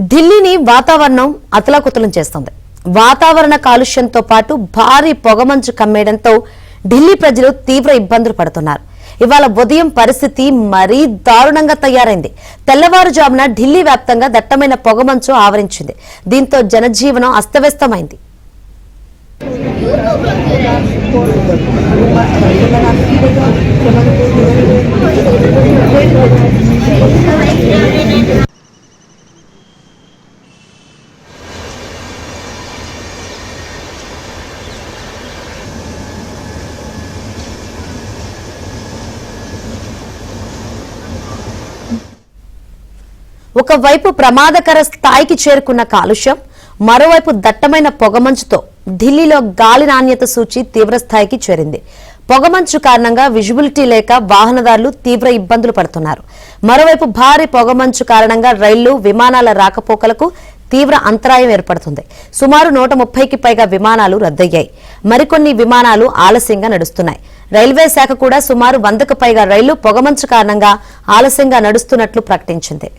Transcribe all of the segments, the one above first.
ఢిల్లీని వాతావరణం అతలాకుతలం చేస్తోంది. వాతావరణ కాలుష్యంతో పాటు భారీ పొగమంచు కమ్మేయడంతో ఢిల్లీ ప్రజలు తీవ్ర ఇబ్బందులు పడుతున్నారు. ఇవాళ ఉదయం పరిస్థితి మరీ దారుణంగా తయారైంది. తెల్లవారుజామున ఢిల్లీ వ్యాప్తంగా దట్టమైన పొగమంచు ఆవరించింది. దీంతో జనజీవనం అస్తవ్యస్తమైంది. ఒకవైపు ప్రమాదకర స్థాయికి చేరుకున్న కాలుష్యం, మరోవైపు దట్టమైన పొగమంచుతో ఢిల్లీలో గాలి నాణ్యత సూచి తీవ్ర స్థాయికి చేరింది. పొగమంచు కారణంగా విజిబిలిటీ లేక వాహనదారులు తీవ్ర ఇబ్బందులు పడుతున్నారు. మరోవైపు భారీ పొగమంచు కారణంగా రైళ్లు, విమానాల రాకపోకలకు తీవ్ర అంతరాయం ఏర్పడుతుంది. సుమారు 130కి పైగా విమానాలు రద్దయ్యాయి. మరికొన్ని విమానాలు ఆలస్యంగా నడుస్తున్నాయి. రైల్వే శాఖ కూడా సుమారు 100కు పైగా రైళ్లు పొగమంచు కారణంగా ఆలస్యంగా నడుస్తున్నట్లు ప్రకటించింది.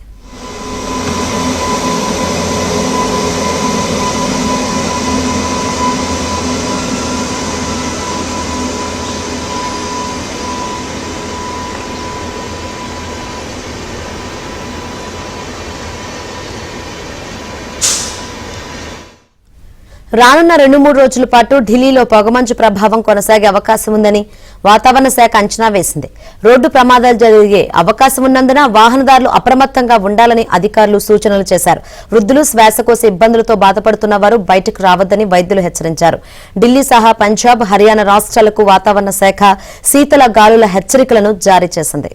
రానున్న 2-3 రోజుల పాటు ఢిల్లీలో పొగమంచు ప్రభావం కొనసాగే అవకాశం ఉందని వాతావరణ శాఖ అంచనా వేసింది. రోడ్డు ప్రమాదాలు జరిగే అవకాశం ఉన్నందున వాహనదారులు అప్రమత్తంగా ఉండాలని అధికారులు సూచనలు చేశారు. వృద్ధులు, శ్వాసకోశ ఇబ్బందులతో బాధపడుతున్న వారు బయటకు రావద్దని వైద్యులు హెచ్చరించారు. ఢిల్లీ సహా పంజాబ్, హర్యానా రాష్ట్రాలకు వాతావరణ శాఖ శీతల గాలుల హెచ్చరికలను జారీ చేసింది.